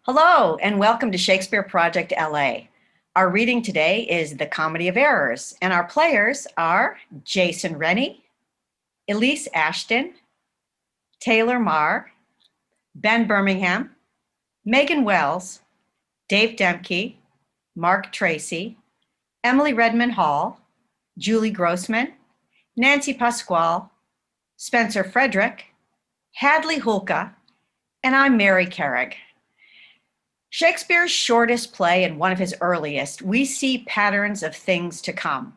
Hello, and welcome to Shakespeare Project LA. Our reading today is The Comedy of Errors, and our players are Jason Rennie, Elise Ashton, Taylor Marr, Ben Birmingham, Megan Wells, Dave Demke, Mark Tracy, Emily Redmond Hall, Julie Grossman, Nancy Pasquale, Spencer Frederick, Hadley Hulka, and I'm Mary Carrig. Shakespeare's shortest play and one of his earliest, we see patterns of things to come.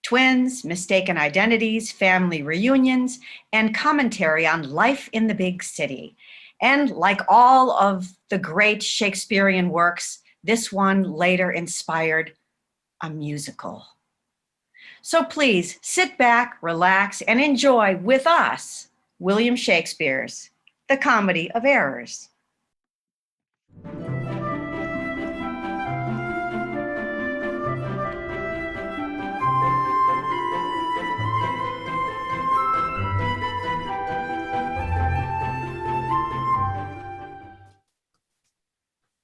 Twins, mistaken identities, family reunions, and commentary on life in the big city. And like all of the great Shakespearean works, this one later inspired a musical. So please sit back, relax, and enjoy with us William Shakespeare's The Comedy of Errors.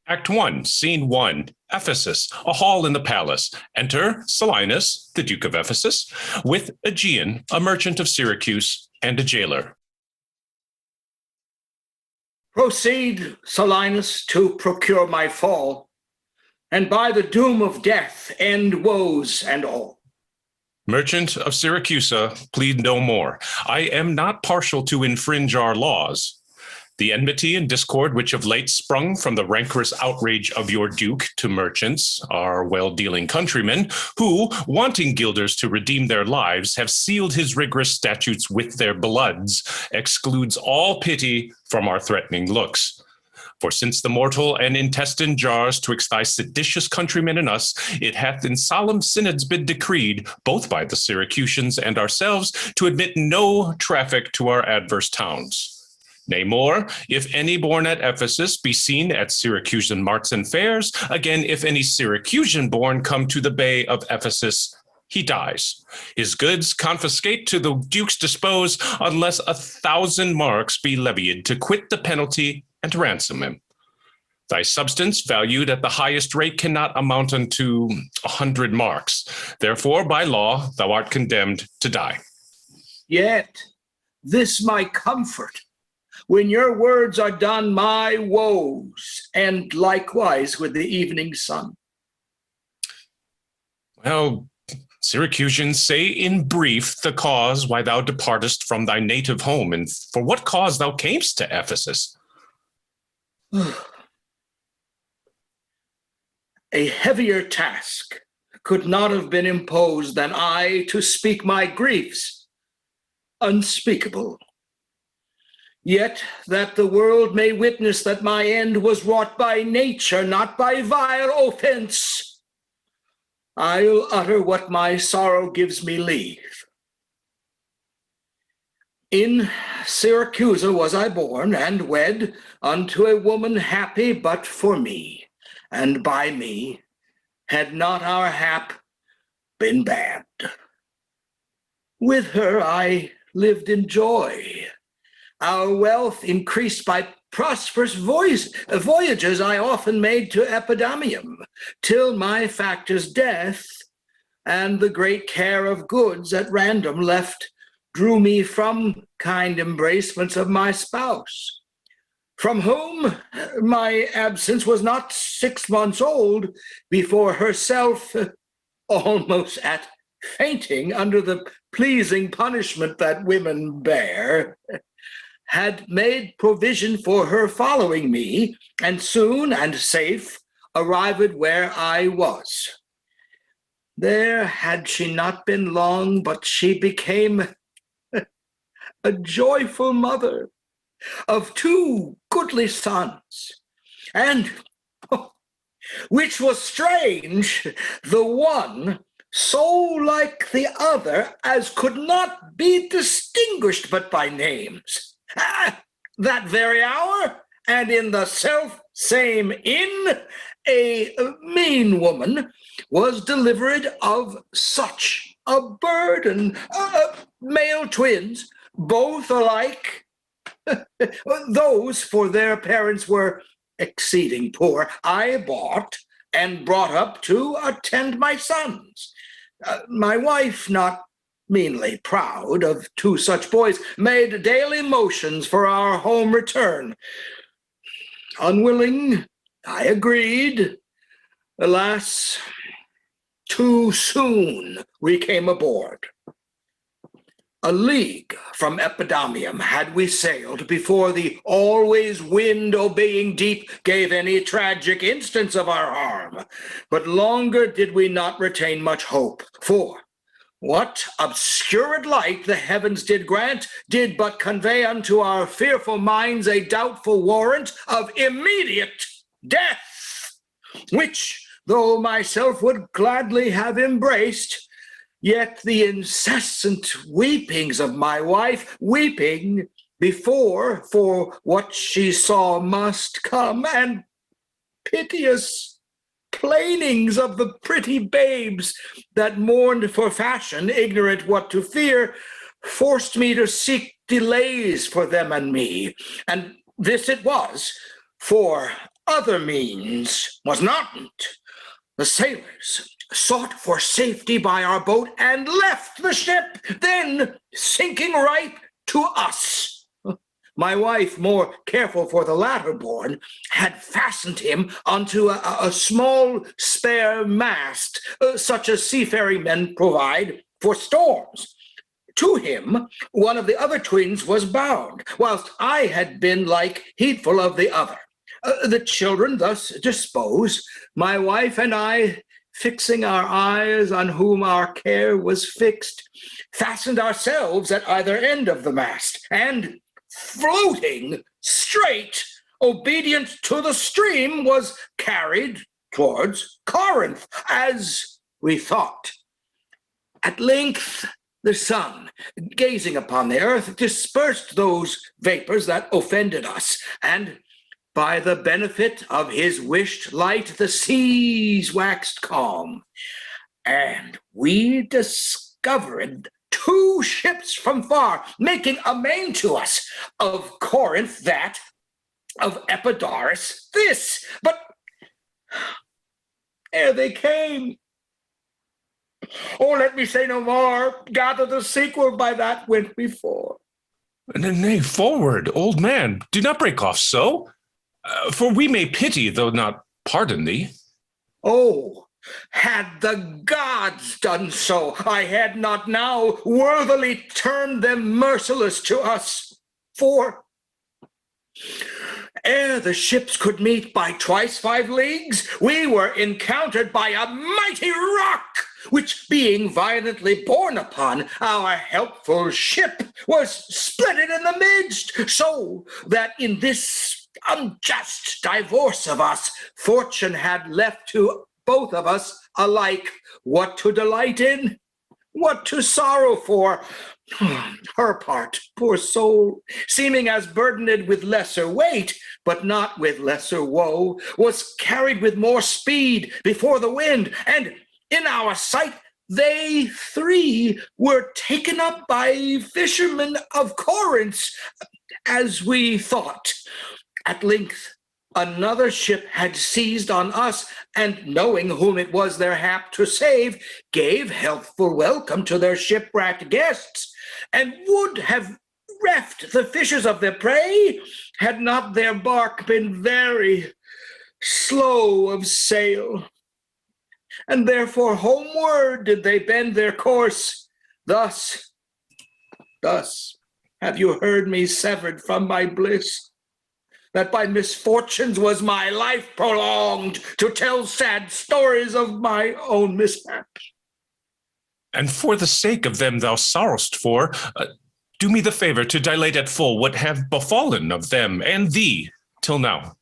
Act 1, Scene 1, Ephesus, a hall in the palace. Enter Silenus, the Duke of Ephesus, with Aegeon, a merchant of Syracuse, and a jailer. Proceed, Silenus, to procure my fall, and by the doom of death end woes and all. Merchant of Syracusa, plead no more. I am not partial to infringe our laws. The enmity and discord which of late sprung from the rancorous outrage of your duke to merchants, our well-dealing countrymen, who, wanting guilders to redeem their lives, have sealed his rigorous statutes with their bloods, excludes all pity from our threatening looks. For since the mortal and intestine jars twixt thy seditious countrymen and us, it hath in solemn synods been decreed, both by the Syracusans and ourselves, to admit no traffic to our adverse towns. Nay more, if any born at Ephesus be seen at Syracusan marts and fairs, again, if any Syracusan born come to the bay of Ephesus, he dies. His goods confiscate to the duke's dispose, unless 1,000 marks be levied to quit the penalty and ransom him. Thy substance, valued at the highest rate, cannot amount unto 100 marks. Therefore, by law, thou art condemned to die. Yet this my comfort, when your words are done, my woes, and likewise with the evening sun. Well, Syracusans, say in brief the cause why thou departest from thy native home, and for what cause thou camest to Ephesus. A heavier task could not have been imposed than I to speak my griefs, unspeakable. Yet that the world may witness that my end was wrought by nature, not by vile offense, I'll utter what my sorrow gives me leave. In Syracusa was I born, and wed unto a woman happy but for me, and by me had not our hap been bad. With her I lived in joy. Our wealth increased by prosperous voyages I often made to Epidamium, till my factor's death and the great care of goods at random left drew me from kind embracements of my spouse, from whom my absence was not 6 months old before herself, almost at fainting under the pleasing punishment that women bear, had made provision for her following me, and soon and safe arrived where I was. There had she not been long, but she became a joyful mother of 2 goodly sons, and, which was strange, the one so like the other as could not be distinguished but by names. That very hour, and in the self same inn, a mean woman was delivered of such a burden, male twins, both alike, those for their parents were exceeding poor, I bought and brought up to attend my sons. My wife, not meanly proud of two such boys, made daily motions for our home return. Unwilling, I agreed. Alas, too soon we came aboard. A league from Epidamium had we sailed before the always wind-obeying deep gave any tragic instance of our harm. But longer did we not retain much hope, for what obscured light the heavens did grant did but convey unto our fearful minds a doubtful warrant of immediate death, which, though myself would gladly have embraced, yet the incessant weepings of my wife, weeping before for what she saw must come, and piteous plainings of the pretty babes that mourned for fashion, ignorant what to fear, forced me to seek delays for them and me. And this it was, for other means was not. The sailors sought for safety by our boat and left the ship, then sinking right to us. My wife, more careful for the latter born, had fastened him onto a small spare mast, such as seafaring men provide for storms. To him, one of the other twins was bound, whilst I had been like heedful of the other. The children thus disposed, my wife and I, fixing our eyes on whom our care was fixed, fastened ourselves at either end of the mast, and floating straight, obedient to the stream, was carried towards Corinth, as we thought. At length, the sun, gazing upon the earth, dispersed those vapors that offended us, and by the benefit of his wished light, the seas waxed calm, and we discovered two ships from far, making amain to us, of Corinth that, of Epidaurus this. But ere they came, oh, let me say no more, gather the sequel by that went before. Nay, forward, old man, do not break off so. For we may pity, though not pardon thee. Oh, had the gods done so, I had not now worthily turned them merciless to us. For ere the ships could meet by twice 5 leagues, we were encountered by a mighty rock, which being violently borne upon, our helpful ship was splitted in the midst, so that in this unjust divorce of us, fortune had left to both of us alike what to delight in, what to sorrow for. Her part, poor soul, seeming as burdened with lesser weight, but not with lesser woe, was carried with more speed before the wind, and in our sight they 3 were taken up by fishermen of Corinth, as we thought. At length, another ship had seized on us, and knowing whom it was their hap to save, gave healthful welcome to their shipwrecked guests, and would have reft the fishes of their prey, had not their bark been very slow of sail. And therefore homeward did they bend their course. Thus have you heard me severed from my bliss, that by misfortunes was my life prolonged, to tell sad stories of my own mishaps. And for the sake of them thou sorrowst for, do me the favor to dilate at full what have befallen of them and thee till now.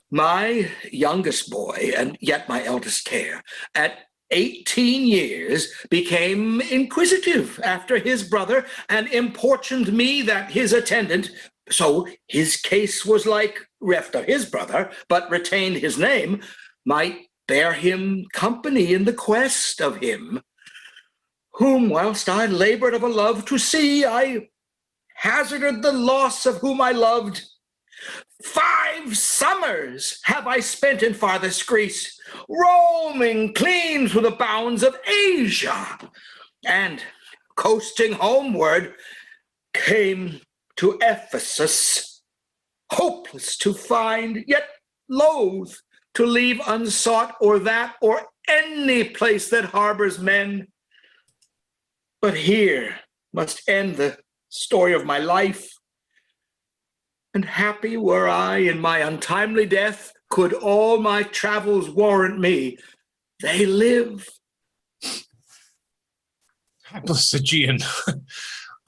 My youngest boy, and yet my eldest care, at 18 years became inquisitive after his brother, and importuned me that his attendant, so his case was like reft of his brother, but retained his name, might bear him company in the quest of him, whom whilst I labored of a love to see, I hazarded the loss of whom I loved, 5 summers have I spent in farthest Greece, roaming clean through the bounds of Asia, and coasting homeward, came to Ephesus, hopeless to find, yet loath to leave unsought or that or any place that harbors men. But here must end the story of my life, and happy were I in my untimely death, could all my travels warrant me. They live. Hapless Aegean,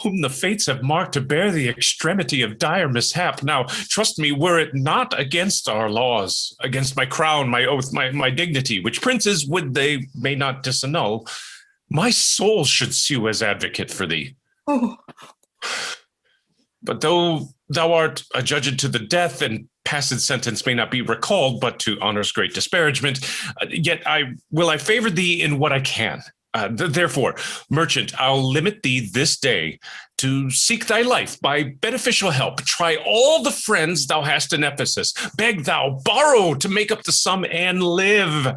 whom the fates have marked to bear the extremity of dire mishap. Now, trust me, were it not against our laws, against my crown, my oath, my dignity, which princes would they may not disannul, my soul should sue as advocate for thee. Oh, But though thou art adjudged to the death, and passed sentence may not be recalled, but to honor's great disparagement, yet I favor thee in what I can. Therefore, merchant, I'll limit thee this day to seek thy life by beneficial help. Try all the friends thou hast in Ephesus. Beg thou, borrow to make up the sum and live.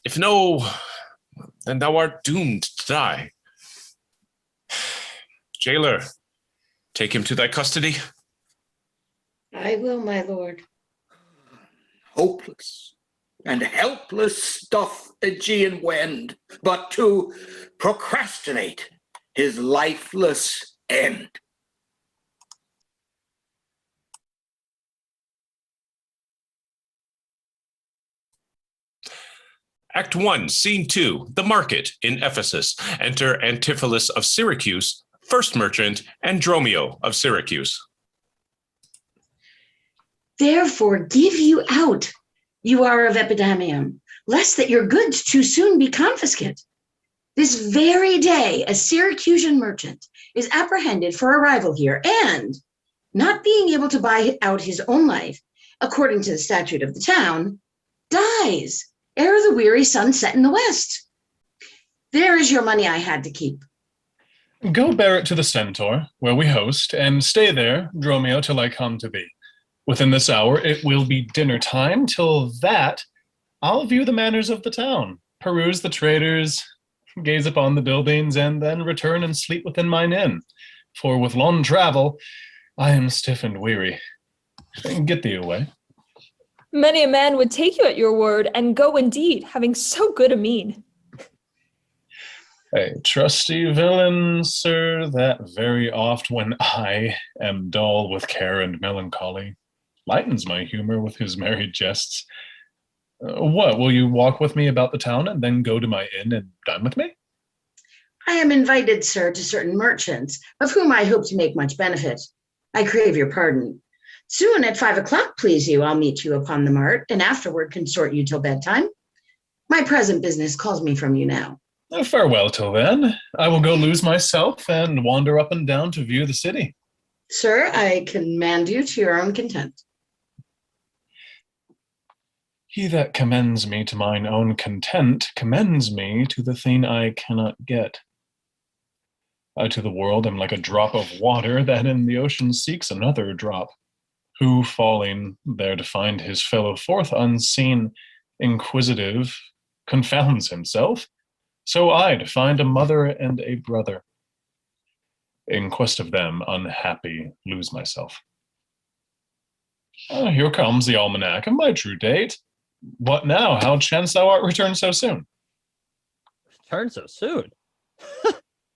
If no, then thou art doomed to die. Jailer, take him to thy custody. I will, my lord. hopeless and helpless doth Aegean wend, but to procrastinate his lifeless end. Act 1, Scene 2, The Market in Ephesus. Enter Antipholus of Syracuse, first merchant, and Dromio of Syracuse. Therefore give you out, you are of Epidamium, lest that your goods too soon be confiscate. This very day a Syracusan merchant is apprehended for arrival here, and, not being able to buy out his own life, according to the statute of the town, dies ere the weary sun set in the west. There is your money I had to keep. Go bear it to the Centaur, where we host, and stay there, Dromio, till I come to thee. Within this hour it will be dinner time. Till that, I'll view the manners of the town, peruse the traders, gaze upon the buildings, and then return and sleep within mine inn. For with long travel, I am stiff and weary. Get thee away. Many a man would take you at your word and go indeed, having so good a mien. A trusty villain, sir, that very oft when I am dull with care and melancholy, lightens my humor with his merry jests. What, will you walk with me about the town and then go to my inn and dine with me? I am invited, sir, to certain merchants, of whom I hope to make much benefit. I crave your pardon. Soon at 5 o'clock, please you, I'll meet you upon the mart, and afterward consort you till bedtime. My present business calls me from you now. Farewell till then. I will go lose myself and wander up and down to view the city. Sir, I command you to your own content. He that commends me to mine own content commends me to the thing I cannot get. I to the world am like a drop of water that in the ocean seeks another drop, who falling there to find his fellow forth unseen, inquisitive, confounds himself. So I to find a mother and a brother. In quest of them, unhappy, lose myself. Here comes the almanac of my true date. What now? How chance thou art returned so soon? Return so soon?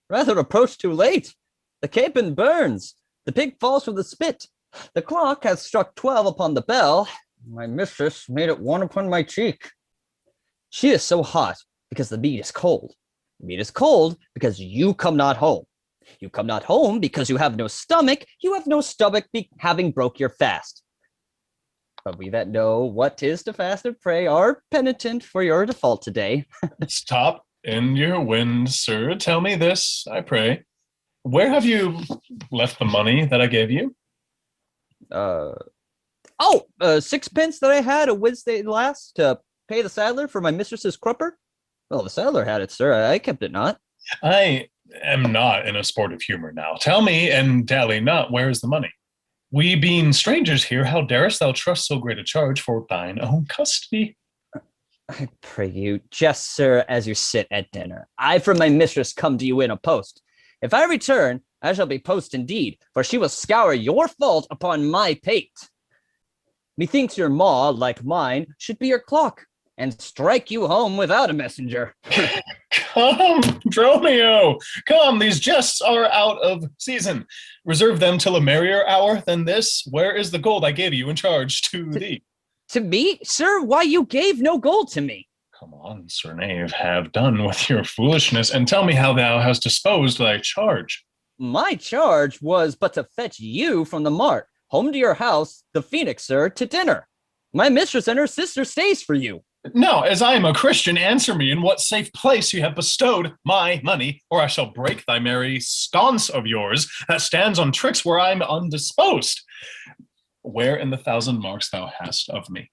Rather approach too late. The capon burns. The pig falls from the spit. The clock hath struck 12 upon the bell. My mistress made it 1 upon my cheek. She is so hot because the meat is cold. The meat is cold because you come not home. You come not home because you have no stomach. You have no stomach having broke your fast. But we that know what 'tis to fast and pray are penitent for your default today. Stop in your wind, sir. Tell me this, I pray. Where have you left the money that I gave you? 6 that I had a Wednesday last to pay the saddler for my mistress's crupper. Well, the saddler had it, sir. I kept it not. I am not in a sportive humor now. Tell me and dally not, where is the money? We being strangers here, how darest thou trust so great a charge for thine own custody? I pray you, just, sir, as you sit at dinner. I from my mistress come to you in a post. If I return, I shall be post indeed, for she will scour your fault upon my pate. Methinks your maw, like mine, should be your clock, and strike you home without a messenger. Come, Dromio, come, these jests are out of season. Reserve them till a merrier hour than this. Where is the gold I gave you in charge to thee? To me, sir? Why, you gave no gold to me. Come on, Sir Knave, have done with your foolishness, and tell me how thou hast disposed thy charge. My charge was but to fetch you from the mart, home to your house, the Phoenix, sir, to dinner. My mistress and her sister stays for you. Now, as I am a Christian, answer me in what safe place you have bestowed my money, or I shall break thy merry sconce of yours that stands on tricks where I'm undisposed. Where in the 1,000 marks thou hast of me?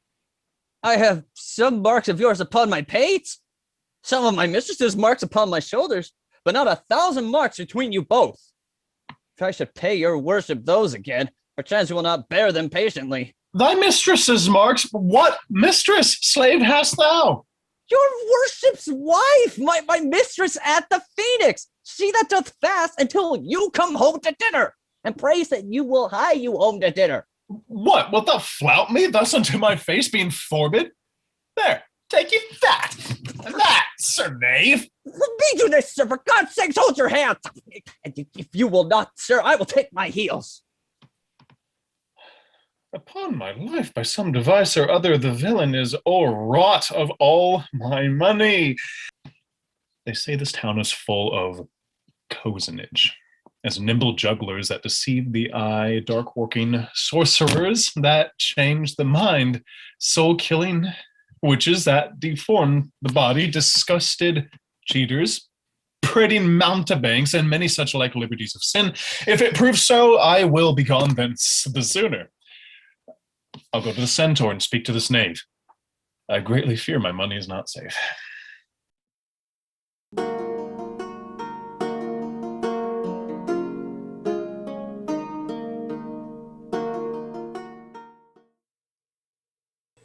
I have some marks of yours upon my pate, some of my mistress's marks upon my shoulders, but not 1,000 marks between you both. If I should pay your worship those again, perchance you will not bear them patiently. Thy mistress's marks? What mistress, slave, hast thou? Your worship's wife, my mistress at the Phoenix, she that doth fast until you come home to dinner, and prays that you will hie you home to dinner. What, wilt thou flout me thus unto my face, being forbid? There, take you that, Sir Knave. Be do this, sir, for God's sakes, hold your hands. And if you will not, sir, I will take my heels. Upon my life, by some device or other, the villain is o'erwrought of all my money. They say this town is full of cozenage, as nimble jugglers that deceive the eye, dark-working sorcerers that change the mind, soul-killing witches that deform the body, disgusted cheaters, pretty mountebanks, and many such like liberties of sin. If it proves so, I will be gone thence the sooner. I'll go to the centaur and speak to this knave. I greatly fear my money is not safe.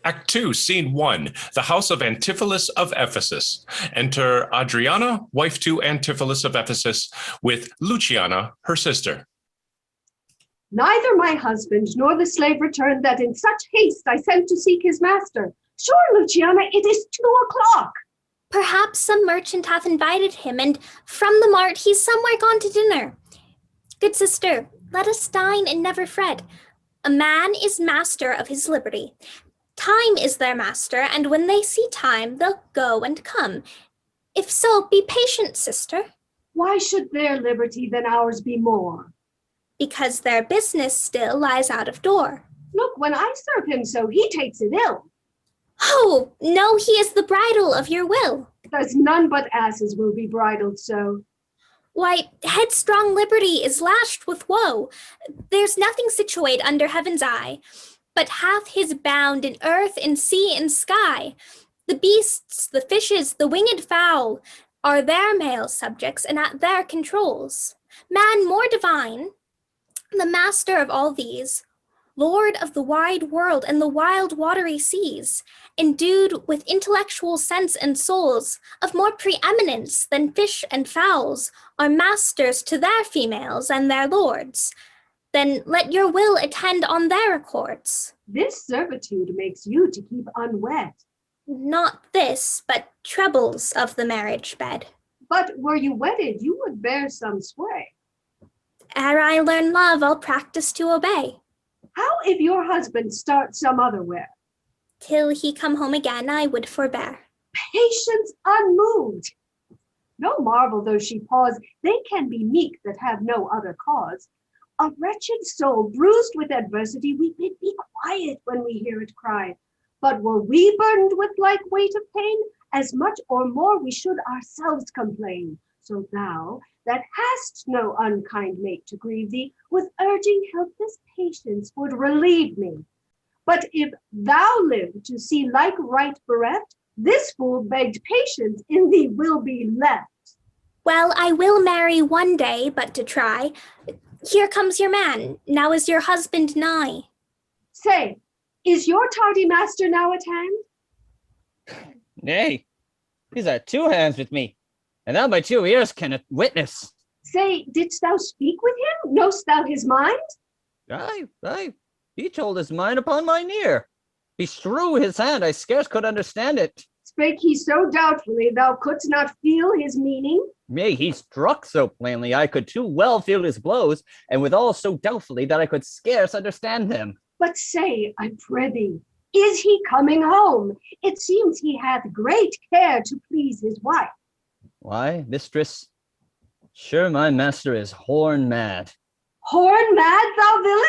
Act 2, Scene 1, the house of Antipholus of Ephesus. Enter Adriana, wife to Antipholus of Ephesus, with Luciana, her sister. Neither my husband nor the slave returned that in such haste I sent to seek his master. Sure, Luciana, it is 2:00. Perhaps some merchant hath invited him, and from the mart he's somewhere gone to dinner. Good sister, let us dine and never fret. A man is master of his liberty. Time is their master, and when they see time, they'll go and come. If so, be patient, sister. Why should their liberty than ours be more? Because their business still lies out of door. Look, when I serve him so, he takes it ill. Oh, no, he is the bridle of your will. There's none but asses will be bridled so. Why, headstrong liberty is lashed with woe. There's nothing situate under heaven's eye, but hath his bound in earth and sea and sky. The beasts, the fishes, the winged fowl are their male subjects and at their controls. Man more divine, the master of all these, lord of the wide world and the wild watery seas, endued with intellectual sense and souls of more preeminence than fish and fowls, are masters to their females and their lords. Then let your will attend on their accords. This servitude makes you to keep unwed. Not this, but troubles of the marriage bed. But were you wedded, you would bear some sway. Ere I learn love, I'll practice to obey. How if your husband starts some other where? Till he come home again, I would forbear. Patience unmoved. No marvel though she pause, they can be meek that have no other cause. A wretched soul bruised with adversity, we bid be quiet when we hear it cry. But were we burdened with like weight of pain, as much or more we should ourselves complain. So thou, that hast no unkind mate to grieve thee, with urging helpless patience would relieve me. But if thou live to see like right bereft, this fool begged patience in thee will be left. Well, I will marry one day, but to try. Here comes your man. Now is your husband nigh. Say, is your tardy master now at hand? Nay, he's at two hands with me, and now my two ears can witness. Say, didst thou speak with him? Knowst thou his mind? Aye, he told his mind upon mine ear. He strew his hand, I scarce could understand it. Spake he so doubtfully thou couldst not feel his meaning? Nay, he struck so plainly I could too well feel his blows, and withal so doubtfully that I could scarce understand them. But say, I prithee, is he coming home? It seems he hath great care to please his wife. Why, mistress, sure my master is horn mad. Horn mad, thou villain?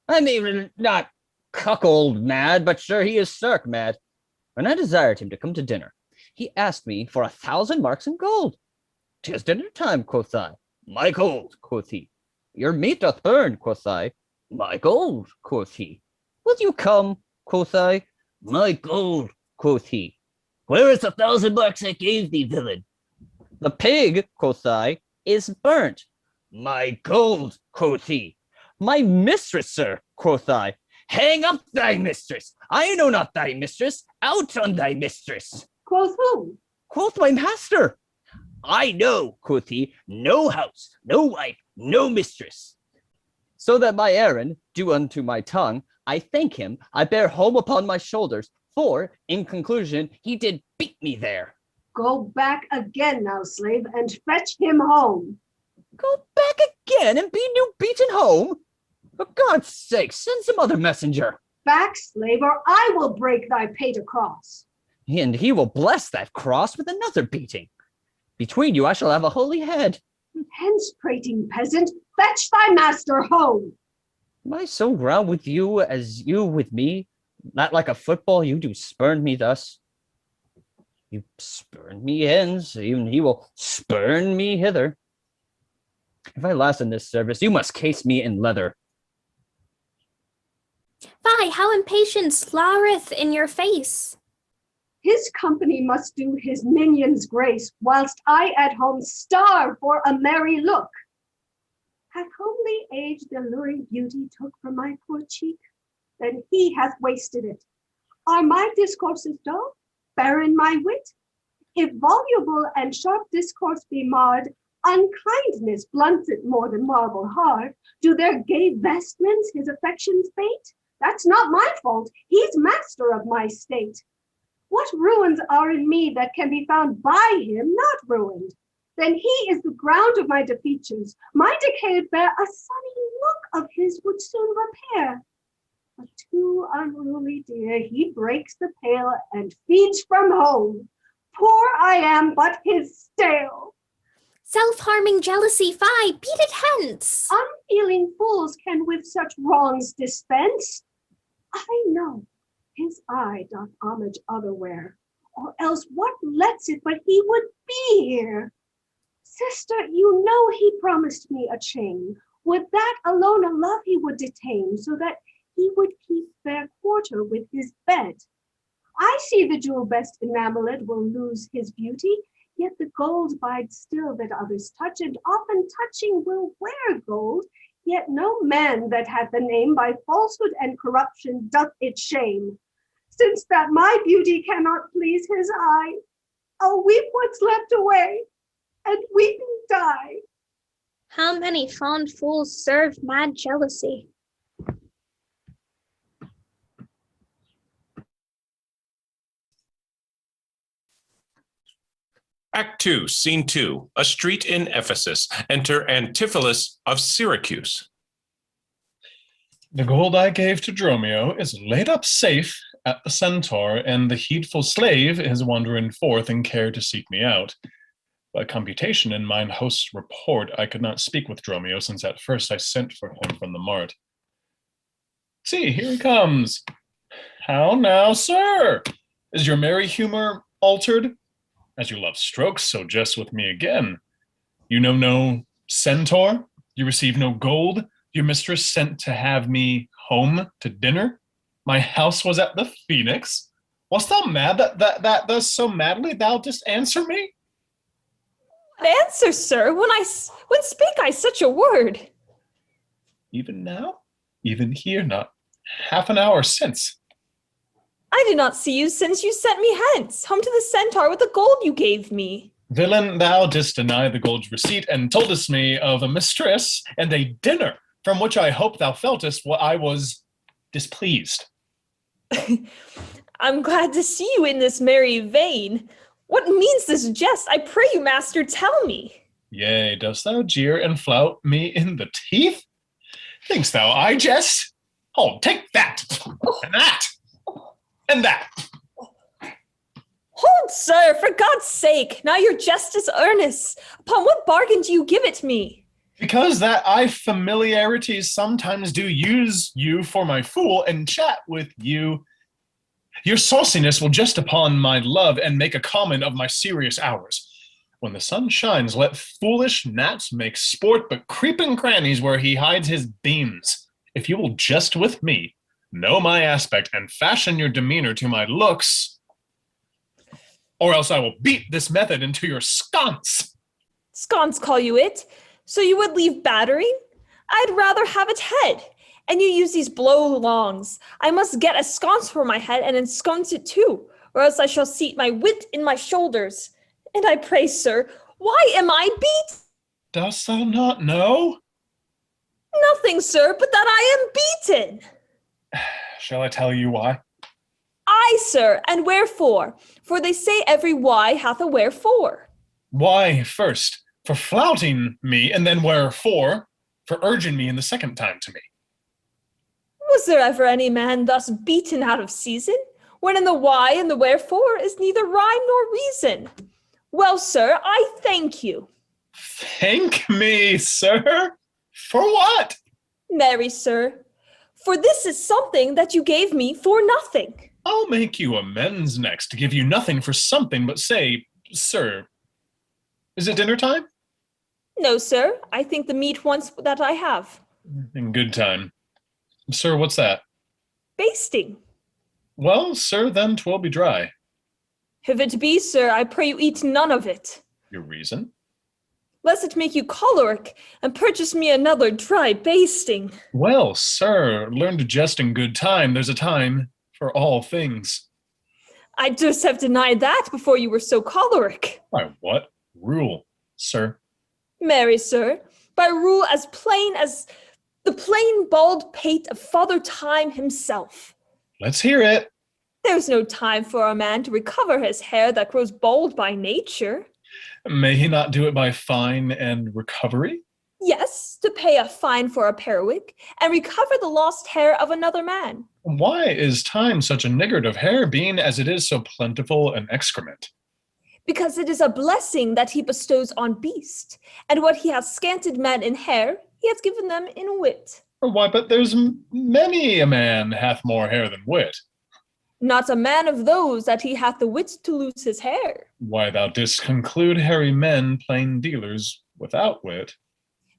I mean, not cuckold mad, but sure he is stark mad. When I desired him to come to dinner, he asked me for 1,000 marks in gold. 'Tis dinner time, quoth I. My gold, quoth he. Your meat doth burn, quoth I. My gold, quoth he. Will you come, quoth I. My gold, quoth he. Where is the 1,000 marks I gave thee, villain? The pig, quoth I, is burnt. My gold, quoth he. My mistress, sir, quoth I. Hang up thy mistress. I know not thy mistress. Out on thy mistress. Quoth who? Quoth my master. I know, quoth he, no house, no wife, no mistress. So that my errand, due unto my tongue, I thank him, I bear home upon my shoulders, for, in conclusion, he did beat me there. Go back again now, slave, and fetch him home. Go back again and be new beaten home? For God's sake, send some other messenger. Back, slave, or I will break thy pate across. And he will bless that cross with another beating. Between you, I shall have a holy head. Hence, prating peasant, fetch thy master home. Am I so round with you as you with me? Not like a football, you do spurn me thus. You spurn me hence, even he will spurn me hither. If I last in this service, you must case me in leather. Fie, how impatience loureth in your face. His company must do his minions grace, whilst I at home starve for a merry look. Hath homely age the alluring beauty took from my poor cheek? Then he hath wasted it. Are my discourses dull, barren my wit? If voluble and sharp discourse be marred, unkindness blunts it more than marble hard. Do their gay vestments his affections bait? That's not my fault, he's master of my state. What ruins are in me that can be found by him not ruined? Then he is the ground of my defeatures. My decayed bear a sunny look of his would soon repair. But too unruly dear, he breaks the pail and feeds from home. Poor I am, but his stale. Self-harming jealousy, fie, beat it hence. Unfeeling fools can with such wrongs dispense. I know his eye doth homage otherwhere, or else what lets it but he would be here? Sister, you know he promised me a chain. Would that alone a love he would detain, so that he would keep fair quarter with his bed. I see the jewel best enameled will lose his beauty, yet the gold bides still that others touch, and often touching will wear gold, yet no man that hath the name by falsehood and corruption doth it shame. Since that my beauty cannot please his eye, I'll weep what's left away, and weeping die. How many fond fools serve mad jealousy? Act 2, Scene 2, a street in Ephesus. Enter Antipholus of Syracuse. The gold I gave to Dromio is laid up safe at the Centaur, and the heedful slave is wandering forth in care to seek me out. By computation in mine host's report, I could not speak with Dromio, since at first I sent for him from the mart. See, here he comes. How now, sir? Is your merry humor altered? As you love strokes, so jest with me again. You know no Centaur? You receive no gold? Your mistress sent to have me home to dinner? My house was at the Phoenix? Wast thou mad that thus so madly thou didst answer me? What answer, sir, when speak I such a word? Even now? Even here, not half an hour since. I did not see you since you sent me hence, home to the centaur with the gold you gave me. Villain, thou didst deny the gold's receipt, and toldest me of a mistress and a dinner, from which I hope thou feltest what I was displeased. I'm glad to see you in this merry vein. What means this jest? I pray you, master, tell me. Yea, dost thou jeer and flout me in the teeth? Think'st thou I jest? Hold, take that, and that, and that. Hold, sir, for God's sake. Now your jest is earnest. Upon what bargain do you give it me? Because that I familiarities sometimes do use you for my fool and chat with you. Your sauciness will jest upon my love and make a common of my serious hours. When the sun shines, let foolish gnats make sport, but creep in crannies where he hides his beams. If you will jest with me, know my aspect, and fashion your demeanor to my looks, or else I will beat this method into your sconce. Sconce call you it? So you would leave battering? I'd rather have it head. And you use these blow longs. I must get a sconce for my head and ensconce it too, or else I shall seat my wit in my shoulders. And I pray, sir, why am I beat? Dost thou not know? Nothing, sir, but that I am beaten. Shall I tell you why? Aye, sir, and wherefore? For they say every why hath a wherefore. Why, first, for flouting me, and then wherefore, for urging me in the second time to me. Was there ever any man thus beaten out of season, when in the why and the wherefore is neither rhyme nor reason? Well, sir, I thank you. Thank me, sir? For what? Marry, sir, for this is something that you gave me for nothing. I'll make you amends next, to give you nothing for something, but say, sir, is it dinner time? No, sir, I think the meat wants that I have. In good time. Sir, what's that? Basting. Well, sir, then 'twill be dry. If it be, sir, I pray you eat none of it, Your reason? lest it make you choleric, and purchase me another dry basting. Well, sir, learn to jest in good time. There's a time for all things. I just have denied that before you were so choleric. By what rule, sir? Marry, sir, by rule as plain as the plain bald pate of Father Time himself. Let's hear it. There's no time for a man to recover his hair that grows bald by nature. May he not do it by fine and recovery? Yes, to pay a fine for a periwig and recover the lost hair of another man. Why is time such a niggard of hair, being as it is so plentiful an excrement? Because it is a blessing that he bestows on beast, and what he has scanted men in hair, he has given them in wit. Why, but there's many a man hath more hair than wit. Not a man of those that he hath the wit to lose his hair. Why, thou didst conclude hairy men plain dealers without wit.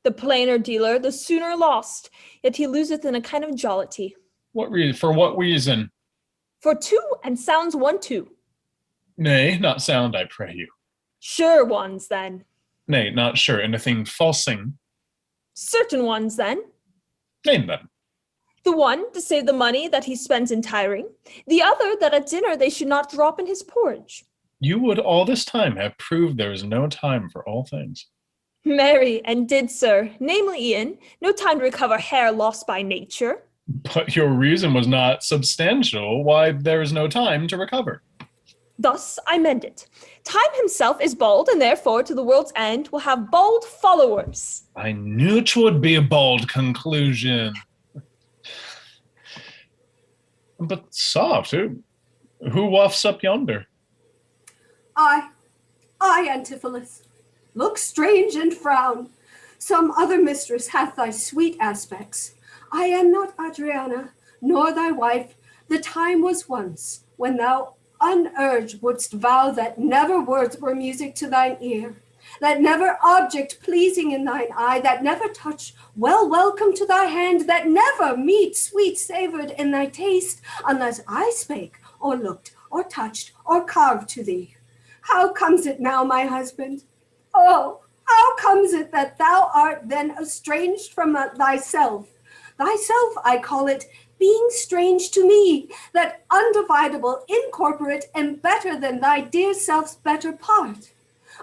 The plainer dealer, the sooner lost, yet he loseth in a kind of jollity. For what reason? For two, and sounds one two. Nay, not sound, I pray you. Sure ones, then. Nay, not sure, and a thing falsing. Certain ones, then. Name them. The one, to save the money that he spends in tiring. The other, that at dinner they should not drop in his porridge. You would all this time have proved there is no time for all things. Marry, and did, sir, namely, Ian, no time to recover hair lost by nature. But your reason was not substantial why there is no time to recover. Thus I mend it. Time himself is bald, and therefore to the world's end will have bald followers. I knew 'twould be a bold conclusion. But soft, who wafts up yonder? I, Antipholus, look strange and frown. Some other mistress hath thy sweet aspects. I am not Adriana, nor thy wife. The time was once when thou unurged wouldst vow that never words were music to thine ear, that never object pleasing in thine eye, that never touch well welcome to thy hand, that never meat sweet savored in thy taste, unless I spake, or looked, or touched, or carved to thee. How comes it now, my husband? Oh, how comes it that thou art then estranged from thyself, Thyself, I call it, being strange to me, that undividable, incorporate, and better than thy dear self's better part.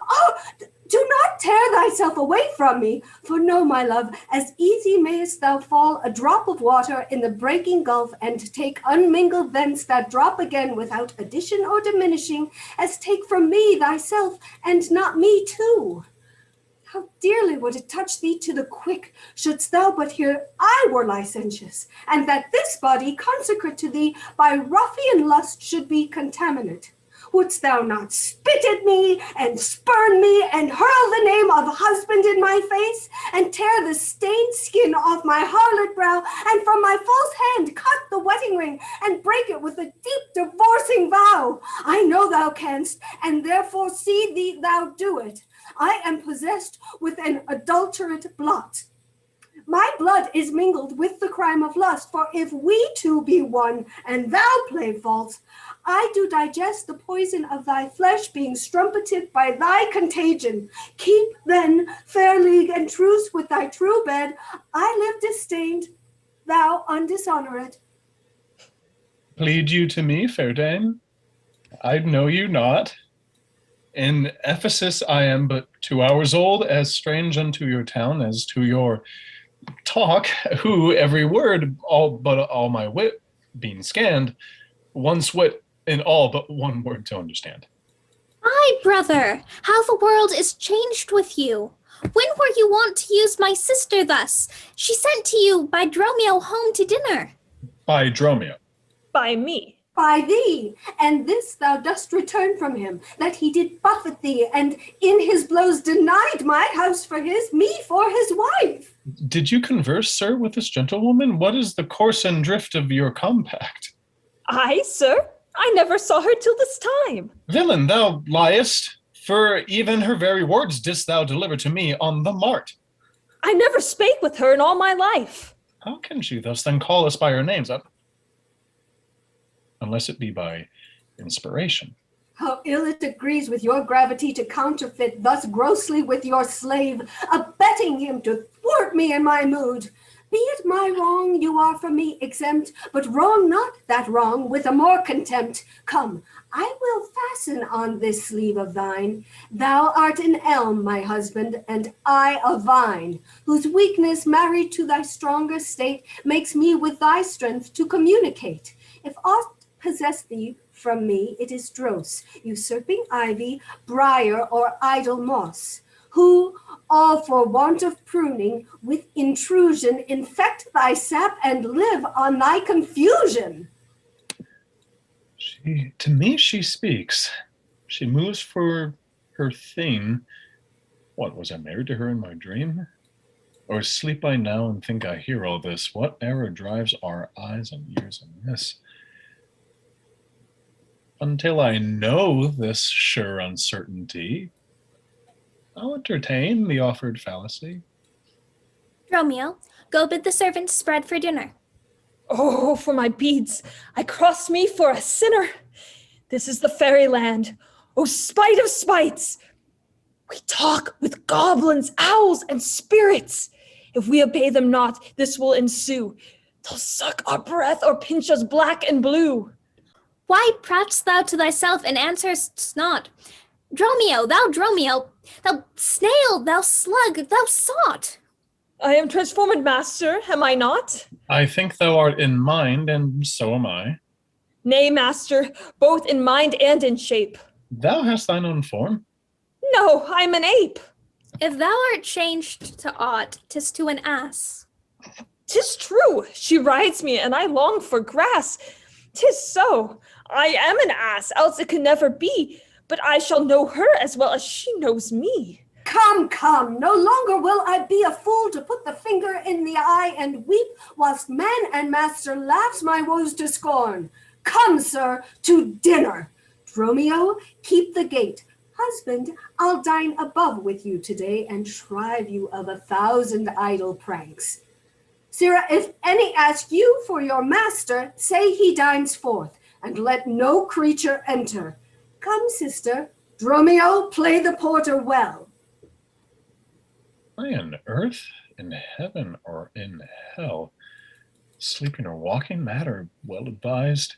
Oh, do not tear thyself away from me, for know, my love, as easy mayest thou fall a drop of water in the breaking gulf, and take unmingled thence that drop again without addition or diminishing, as take from me thyself, and not me too. How dearly would it touch thee to the quick, shouldst thou but hear I were licentious, and that this body, consecrate to thee by ruffian lust, should be contaminate. Wouldst thou not spit at me, and spurn me, and hurl the name of husband in my face, and tear the stained skin off my harlot brow, and from my false hand cut the wedding ring, and break it with a deep divorcing vow? I know thou canst, and therefore see thee thou do it. I am possessed with an adulterate blot. My blood is mingled with the crime of lust, for if we two be one, and thou play false, I do digest the poison of thy flesh, being strumpeted by thy contagion. Keep then fair league and truce with thy true bed. I live disdained, thou undishonored. Plead you to me, fair dame? I know you not. In Ephesus I am but 2 hours old, as strange unto your town as to your talk, who every word, all my wit being scanned, once wit in all but one word to understand. Ay, brother, how the world is changed with you. When were you wont to use my sister thus? She sent to you by Dromio home to dinner. By Dromio. By me. By thee, and this thou dost return from him, that he did buffet thee, and in his blows denied my house for his, me for his wife. Did you converse, sir, with this gentlewoman? What is the course and drift of your compact? I, sir? I never saw her till this time. Villain, thou liest, for even her very words didst thou deliver to me on the mart. I never spake with her in all my life. How can she thus then call us by our names? Unless it be by inspiration. How ill it agrees with your gravity to counterfeit thus grossly with your slave, abetting him to thwart me in my mood. Be it my wrong, you are from me exempt, but wrong not that wrong with a more contempt. Come, I will fasten on this sleeve of thine. Thou art an elm, my husband, and I a vine, whose weakness married to thy stronger state makes me with thy strength to communicate. If aught possess thee from me, it is dross, usurping ivy, briar, or idle moss, who, all for want of pruning, with intrusion infect thy sap and live on thy confusion. To me she speaks. She moves for her thing. What, was I married to her in my dream? Or sleep I now and think I hear all this? What error drives our eyes and ears amiss? Until I know this sure uncertainty, I'll entertain the offered fallacy. Dromio, go bid the servants spread for dinner. Oh, for my beads, I cross me for a sinner. This is the fairyland. Oh, spite of spites! We talk with goblins, owls, and spirits. If we obey them not, this will ensue. They'll suck our breath or pinch us black and blue. Why pratst thou to thyself and answerest not? Dromio, thou snail, thou slug, thou sot. I am transformed, master, am I not? I think thou art in mind, and so am I. Nay, master, both in mind and in shape. Thou hast thine own form. No, I'm an ape. If thou art changed to aught, 'tis to an ass. 'Tis true, she rides me, and I long for grass. 'Tis so. I am an ass, else it could never be. But I shall know her as well as she knows me. Come, come, no longer will I be a fool to put the finger in the eye and weep, whilst man and master laughs my woes to scorn. Come, sir, to dinner. Dromio, keep the gate. Husband, I'll dine above with you today and shrive you of 1,000 idle pranks. Sirrah, if any ask you for your master, say he dines forth, and let no creature enter. Come, sister, Dromio, play the porter well. Am I on earth, in heaven, or in hell? sleeping or walking, mad or well advised,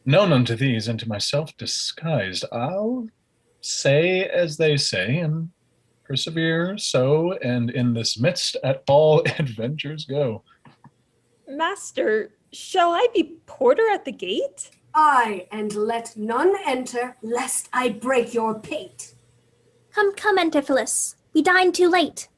known unto these and to myself disguised, I'll say as they say and persevere so, and in this midst at all adventures go. Master, shall I be porter at the gate? Aye, and let none enter, lest I break your pate. Come, come, Antipholus. We dine too late.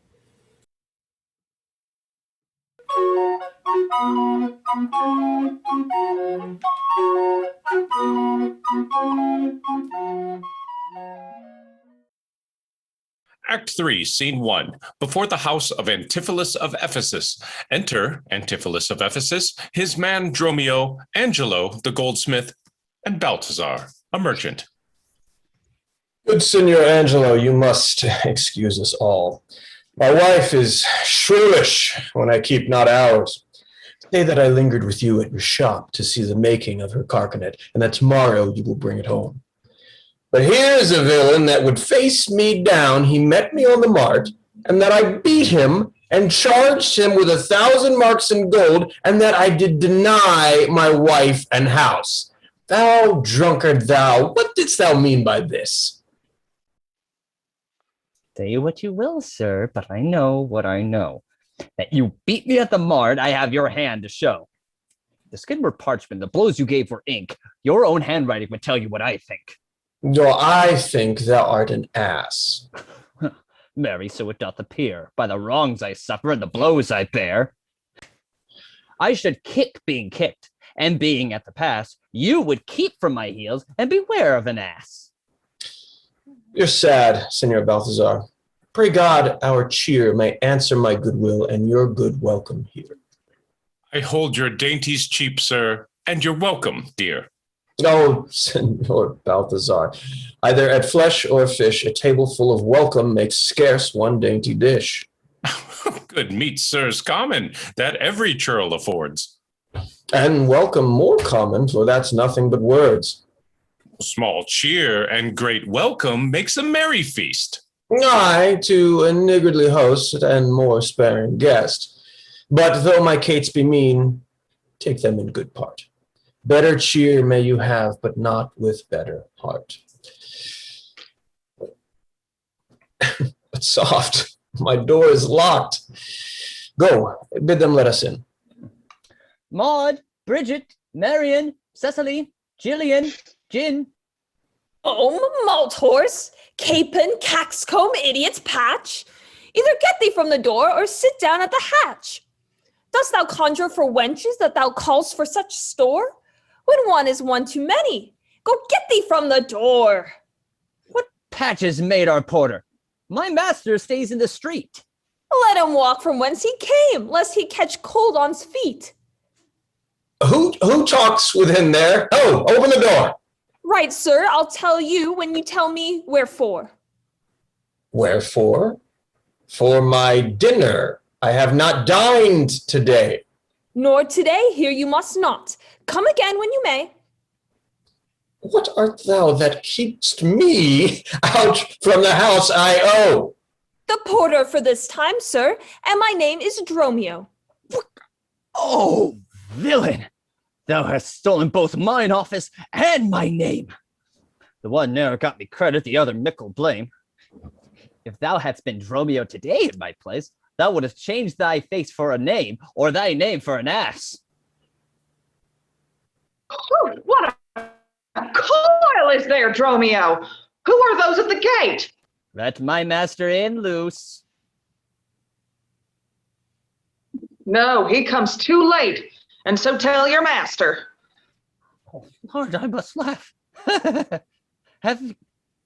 Act 3, Scene 1. Before the house of Antipholus of Ephesus. Enter Antipholus of Ephesus, his man Dromio, Angelo, the goldsmith, and Balthazar, a merchant. Good Signor Angelo, you must excuse us all. My wife is shrewish when I keep not hours. Say that I lingered with you at your shop to see the making of her carcanet, and that tomorrow you will bring it home. But here's a villain that would face me down. He met me on the mart, and that I beat him and charged him with 1,000 marks in gold, and that I did deny my wife and house. Thou drunkard, thou, what didst thou mean by this? Say what you will, sir, but I know what I know. That you beat me at the mart, I have your hand to show. If the skin were parchment, the blows you gave were ink. Your own handwriting would tell you what I think. No, I think thou art an ass. Marry, so it doth appear, by the wrongs I suffer and the blows I bear. I should kick being kicked, and being at the pass, you would keep from my heels and beware of an ass. You're sad, Signor Balthazar. Pray God our cheer may answer my goodwill and your good welcome here. I hold your dainties cheap, sir, and you're welcome, dear. Oh, Signor Balthazar, either at flesh or fish, a table full of welcome makes scarce one dainty dish. Good meat, sir's common, that every churl affords. And welcome more common, for that's nothing but words. Small cheer and great welcome makes a merry feast. Aye, to a niggardly host and more sparing guest. But though my cates be mean, take them in good part. Better cheer may you have, but not with better heart. But soft, my door is locked. Go, bid them let us in. Maud, Bridget, Marion, Cecily, Gillian, Gin. Oh, malt horse, capon, caxcomb, idiot's patch. Either get thee from the door or sit down at the hatch. Dost thou conjure for wenches that thou call'st for such store? When one is one too many, go get thee from the door. What patches made our porter? My master stays in the street. Let him walk from whence he came, lest he catch cold on's feet. Who talks within there? Oh, open the door. Right, sir, I'll tell you when you tell me wherefore. Wherefore? For my dinner. I have not dined today. Nor today, here you must not. Come again when you may. What art thou that keep'st me out from the house I owe? The porter for this time, sir, and my name is Dromio. Oh, villain! Thou hast stolen both mine office and my name. The one ne'er got me credit, the other mickle blame. If thou hadst been Dromio today in my place, thou wouldst changed thy face for a name, or thy name for an ass. What a coil is there, Dromio? Who are those at the gate? Let my master in loose. No, he comes too late, and so tell your master. Oh, Lord, I must laugh. have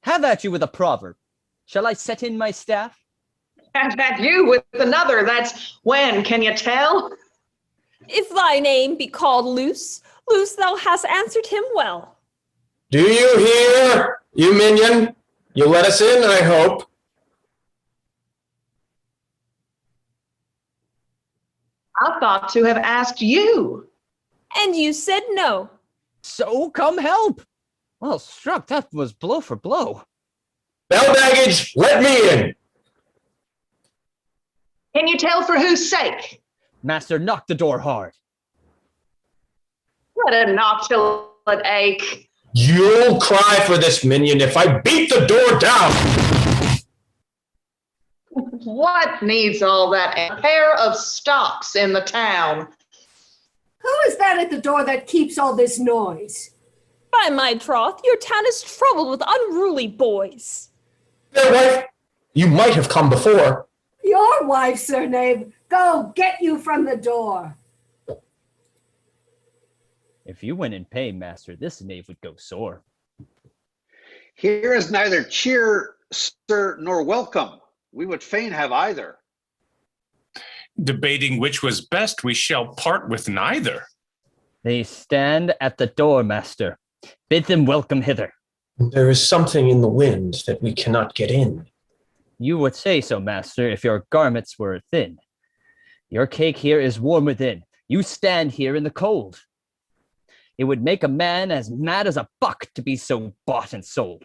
at you with a proverb. Shall I set in my staff? And at you with another, that's when, can you tell? If thy name be called Luce, Luce thou hast answered him well. Do you hear, you minion? You let us in, I hope. I thought to have asked you. And you said no. So come help. Well struck, that was blow for blow. Bell baggage, let me in. Can you tell for whose sake? Master, knock the door hard. Let it knock till it ache. You'll cry for this, minion, if I beat the door down. What needs all that? A pair of stocks in the town. Who is that at the door that keeps all this noise? By my troth, your town is troubled with unruly boys. Fair wife, you might have come before. Your wife, Sir Knave. Go, get you from the door. If you went in pay, master, this knave would go sore. Here is neither cheer, sir, nor welcome. We would fain have either. Debating which was best, we shall part with neither. They stand at the door, master. Bid them welcome hither. There is something in the wind that we cannot get in. You would say so, master, if your garments were thin. Your cake here is warm within. You stand here in the cold. It would make a man as mad as a buck to be so bought and sold.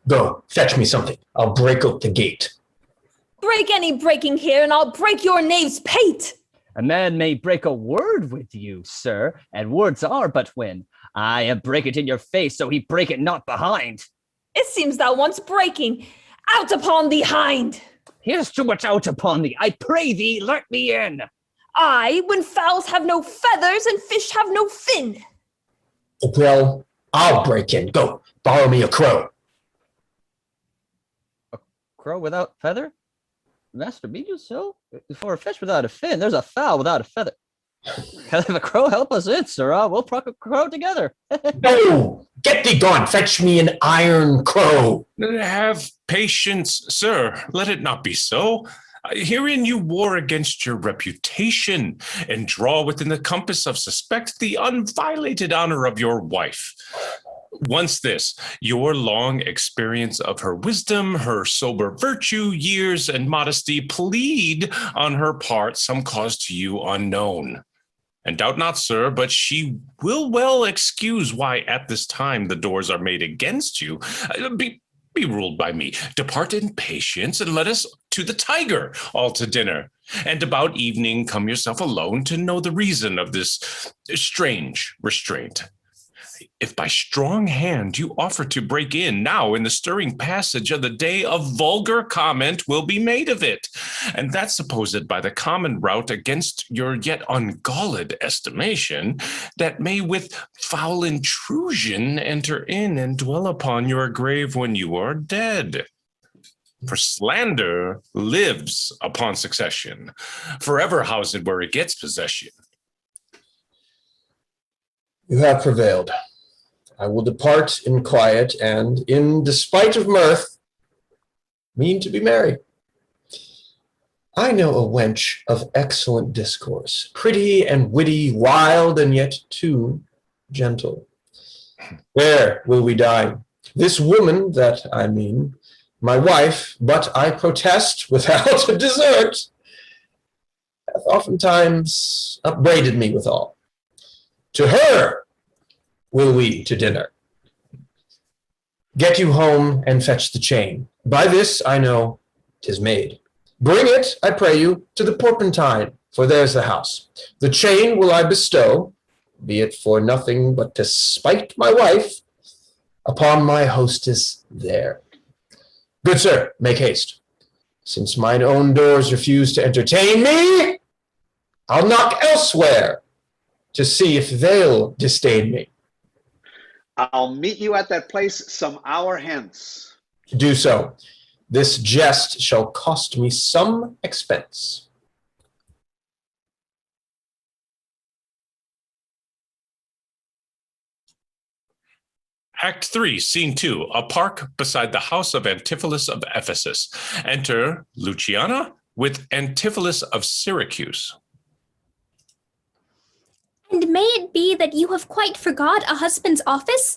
Go, fetch me something. I'll break out the gate. Break any breaking here, and I'll break your knave's pate. A man may break a word with you, sir, and words are but when I break it in your face, so he break it not behind. It seems thou wants breaking. Out upon thee, hind! Here's too much out upon thee. I pray thee, let me in. I, when fowls have no feathers and fish have no fin. Well, I'll break in. Go, borrow me a crow. A crow without feather? Master, be you so? For a fish without a fin, there's a fowl without a feather. If a crow help us in, sirrah, we'll pluck a crow together. No, get thee gone. Fetch me an iron crow. Have patience, sir. Let it not be so. Herein you war against your reputation and draw within the compass of suspect the unviolated honor of your wife. Once this, your long experience of her wisdom, her sober virtue, years, and modesty plead on her part some cause to you unknown. And doubt not, sir, but she will well excuse why at this time the doors are made against you. Be ruled by me. Depart in patience and let us to the Tiger all to dinner. And about evening come yourself alone to know the reason of this strange restraint. If by strong hand you offer to break in, now in the stirring passage of the day, a vulgar comment will be made of it, and that supposed by the common route against your yet ungalled estimation, that may with foul intrusion enter in and dwell upon your grave when you are dead. For slander lives upon succession, forever housed where it gets possession. You have prevailed. I will depart in quiet and, in despite of mirth, mean to be merry. I know a wench of excellent discourse, pretty and witty, wild and yet too gentle. Where will we dine? This woman that I mean, my wife, but I protest without a dessert, hath oftentimes upbraided me withal. To her will we to dinner. Get you home and fetch the chain. By this I know 'tis made. Bring it, I pray you, to the Porpentine, for there's the house. The chain will I bestow, be it for nothing but to spite my wife, upon my hostess there. Good sir, make haste. Since mine own doors refuse to entertain me, I'll knock elsewhere to see if they'll disdain me. I'll meet you at that place some hour hence. Do so. This jest shall cost me some expense. Act 3, Scene 2, a park beside the house of Antipholus of Ephesus. Enter Luciana with Antipholus of Syracuse. And may it be that you have quite forgot a husband's office?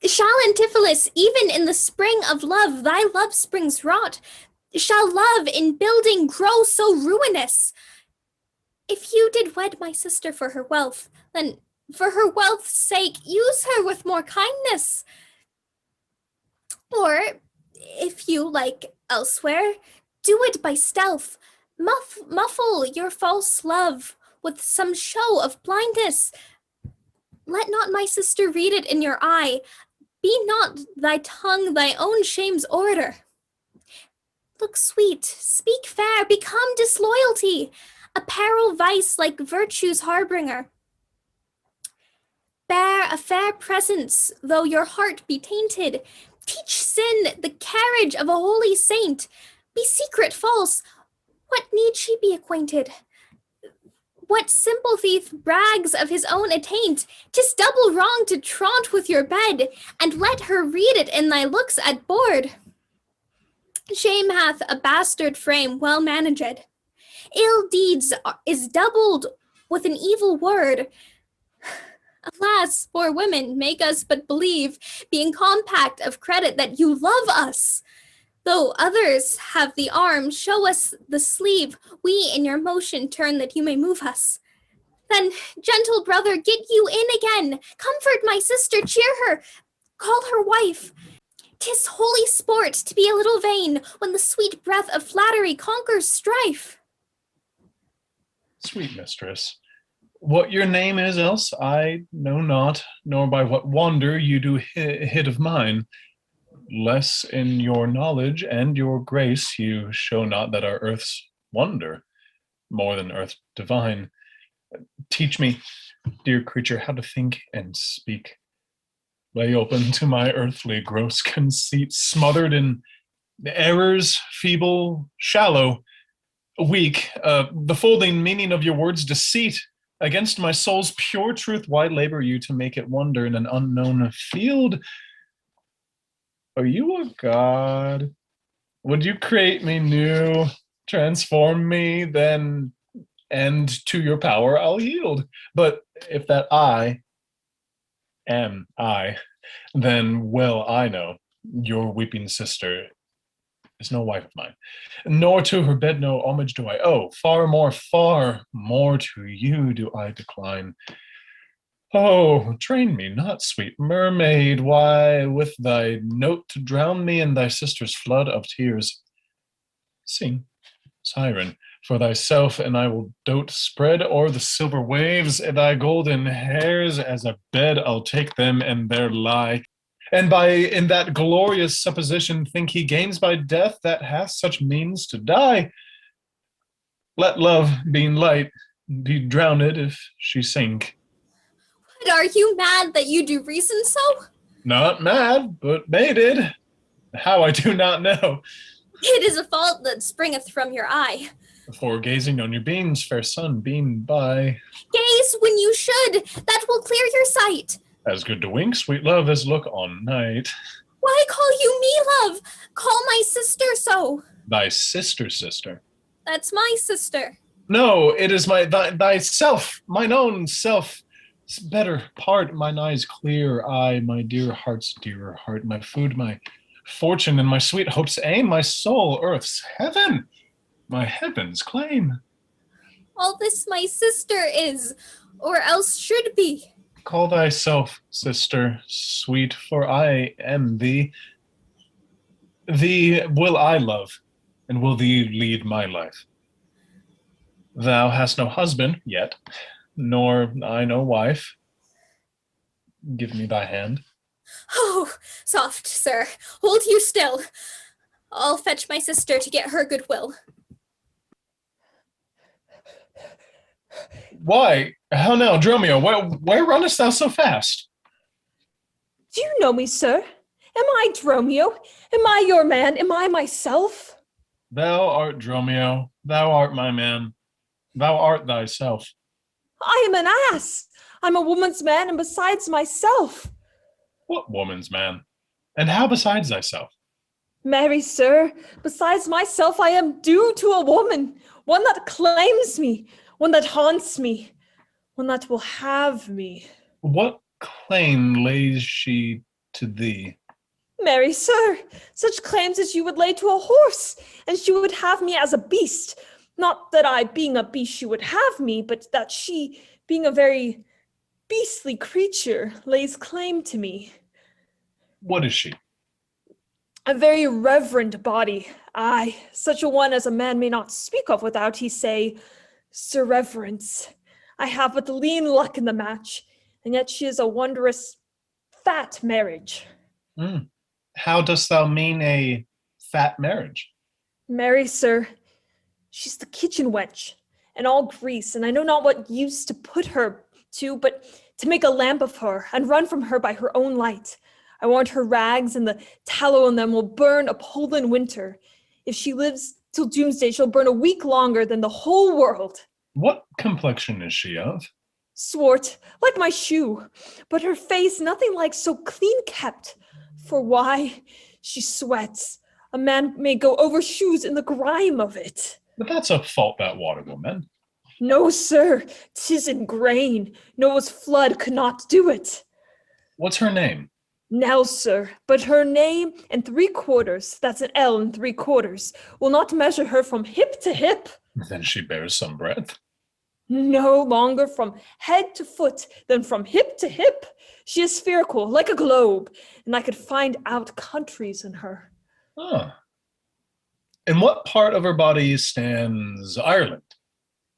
Shall Antipholus, even in the spring of love, thy love springs wrought, shall love in building grow so ruinous? If you did wed my sister for her wealth, then for her wealth's sake, use her with more kindness. Or, if you like elsewhere, do it by stealth. Muffle your false love with some show of blindness. Let not my sister read it in your eye. Be not thy tongue thy own shame's order. Look sweet, speak fair, become disloyalty, apparel vice like virtue's harbinger. Bear a fair presence, though your heart be tainted. Teach sin the carriage of a holy saint. Be secret false, what need she be acquainted? What simple thief brags of his own attaint? 'Tis double wrong to traunt with your bed, and let her read it in thy looks at board. Shame hath a bastard frame well managed. Ill deeds is doubled with an evil word. Alas, poor women, make us but believe, being compact of credit, that you love us. Though others have the arm, show us the sleeve. We in your motion turn that you may move us. Then, gentle brother, get you in again. Comfort my sister, cheer her, call her wife. 'Tis holy sport to be a little vain when the sweet breath of flattery conquers strife. Sweet mistress, what your name is else I know not, nor by what wonder you do hid of mine. Less in your knowledge and your grace you show not that our earth's wonder, more than earth divine. Teach me, dear creature, how to think and speak. Lay open to my earthly gross conceit, smothered in errors, feeble, shallow, weak, the folding meaning of your words deceit. Against my soul's pure truth, why labor you to make it wonder in an unknown field? Are you a god? Would you create me new, transform me, then and to your power I'll yield? But if that I am I, then well I know your weeping sister is no wife of mine, nor to her bed no homage do I owe. Far more to you do I decline. Oh, train me not, sweet mermaid, why with thy note to drown me in thy sister's flood of tears. Sing, siren, for thyself, and I will dote. Spread o'er the silver waves thy golden hairs, as a bed I'll take them and there lie. And by in that glorious supposition think he gains by death that hath such means to die. Let love, being light, be drowned if she sink. What, are you mad that you do reason so? Not mad, but mated. How I do not know. It is a fault that springeth from your eye. For gazing on your beams, fair sun, beam by. Gaze when you should, that will clear your sight. As good to wink, sweet love, as look on night. Why call you me love? Call my sister so. Thy sister. That's my sister. No, it is thyself, mine own self. Better part, mine eyes clear, I, my dear heart's dearer heart, my food, my fortune, and my sweet hope's aim, my soul, earth's heaven, my heaven's claim. All this my sister is, or else should be. Call thyself sister, sweet, for I am thee. Thee will I love, and will thee lead my life. Thou hast no husband yet, nor I no wife. Give me thy hand. Oh, soft, sir. Hold you still. I'll fetch my sister to get her goodwill. Why? How now, Dromio? Where runnest thou so fast? Do you know me, sir? Am I Dromio? Am I your man? Am I myself? Thou art Dromio. Thou art my man. Thou art thyself. I am an ass. I'm a woman's man, and besides myself. What woman's man? And how besides thyself? Marry, sir, besides myself, I am due to a woman, one that claims me, one that haunts me, one that will have me. What claim lays she to thee? Marry, sir, such claims as you would lay to a horse, and she would have me as a beast. Not that I, being a beast, she would have me, but that she, being a very beastly creature, lays claim to me. What is she? A very reverend body, aye, such a one as a man may not speak of without he say, Sir Reverence, I have but lean luck in the match, and yet she is a wondrous fat marriage. How dost thou mean a fat marriage? Marry, sir, she's the kitchen wench, and all grease, and I know not what use to put her to, but to make a lamp of her, and run from her by her own light. I warrant her rags and the tallow in them will burn a Poland winter. If she lives till doomsday, she'll burn a week longer than the whole world. What complexion is she of? Swart, like my shoe, but her face nothing like so clean kept. For why? She sweats. A man may go over shoes in the grime of it. But that's a fault that water will mend. No, sir, 'tis in grain. Noah's flood could not do it. What's her name? Nell, sir, but her name and 3/4, that's an L and 3/4, will not measure her from hip to hip. Then she bears some breadth. No longer from head to foot than from hip to hip. She is spherical, like a globe, and I could find out countries in her. Ah. In what part of her body stands Ireland?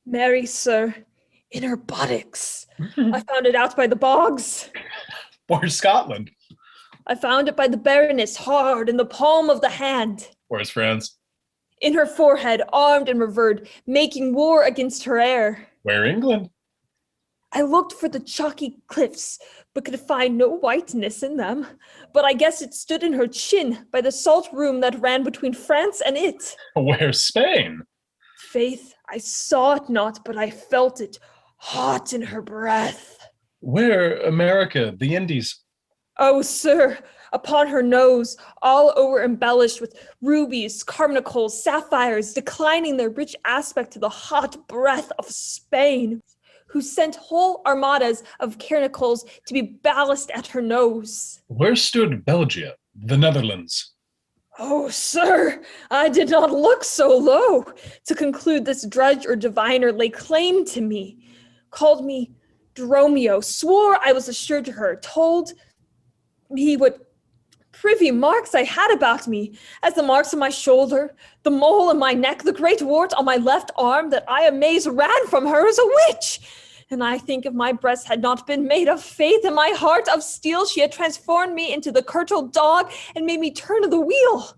Marry, sir, in her buttocks. I found it out by the bogs. Where's Scotland? I found it by the Baroness, hard in the palm of the hand. Where's France? In her forehead, armed and revered, making war against her heir. Where England? I looked for the chalky cliffs, but could find no whiteness in them. But I guess it stood in her chin by the salt room that ran between France and it. Where's Spain? Faith, I saw it not, but I felt it, hot in her breath. Where America, the Indies? Oh, sir, upon her nose, all over embellished with rubies, carbuncles, sapphires, declining their rich aspect to the hot breath of Spain, who sent whole armadas of carnicles to be ballast at her nose. Where stood Belgium, the Netherlands? Oh, sir, I did not look so low to conclude this drudge or diviner lay claim to me, called me Dromio, swore I was assured to her, told me what privy marks I had about me, as the marks on my shoulder, the mole in my neck, the great wart on my left arm, that I amaze ran from her as a witch. And I think if my breast had not been made of faith and my heart of steel, she had transformed me into the curtal dog and made me turn to the wheel.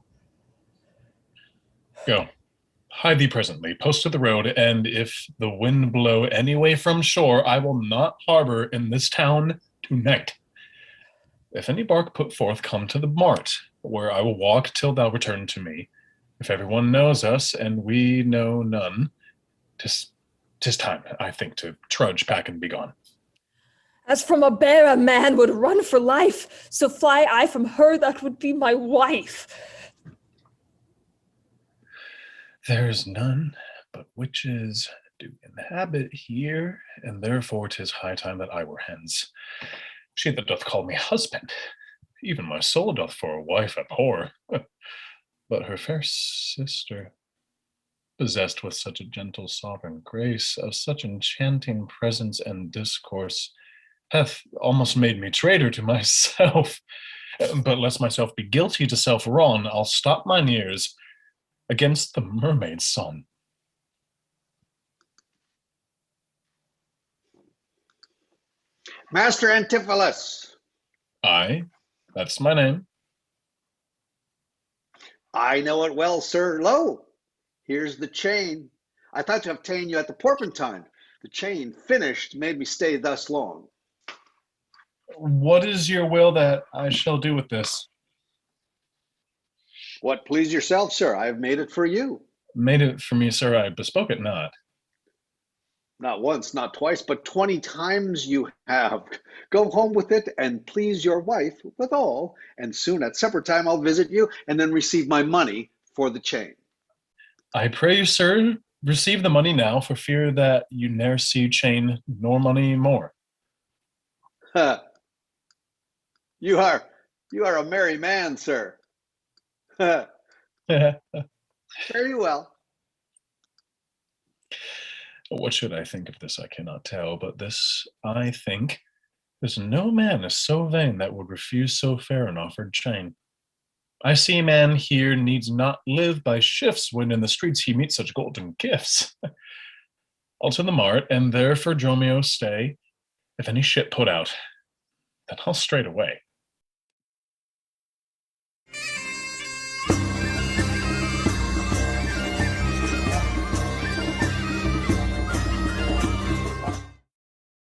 Go. Hide thee presently, post to the road, and if the wind blow any way from shore, I will not harbor in this town tonight. If any bark put forth, come to the mart, where I will walk till thou return to me. If everyone knows us, and we know none, 'tis time, I think, to trudge, pack, and be gone. As from a bear a man would run for life, so fly I from her that would be my wife. There's none but witches do inhabit here, and therefore 'tis high time that I were hence. She that doth call me husband, even my soul doth for a wife abhor. But her fair sister, possessed with such a gentle sovereign grace, of such enchanting presence and discourse, hath almost made me traitor to myself. But lest myself be guilty to self-wrong, I'll stop mine ears against the mermaid's song. Master Antipholus. Aye, that's my name. I know it well, sir. Lo, here's the chain. I thought to obtain you at the Porpentine. The chain finished made me stay thus long. What is your will that I shall do with this? What please yourself, sir. I have made it for you. Made it for me, sir, I bespoke it not. Not once, not twice, but 20 times you have. Go home with it and please your wife withal, and soon at supper time I'll visit you and then receive my money for the chain. I pray you, sir, receive the money now, for fear that you ne'er see chain nor money more. You are a merry man, sir. Very well. What should I think of this? I cannot tell, but this I think, there's no man is so vain that would refuse so fair an offered chain. I see man here needs not live by shifts, when in the streets he meets such golden gifts. I'll to the mart, and there for Dromio stay, If any ship put out, then I'll straight away.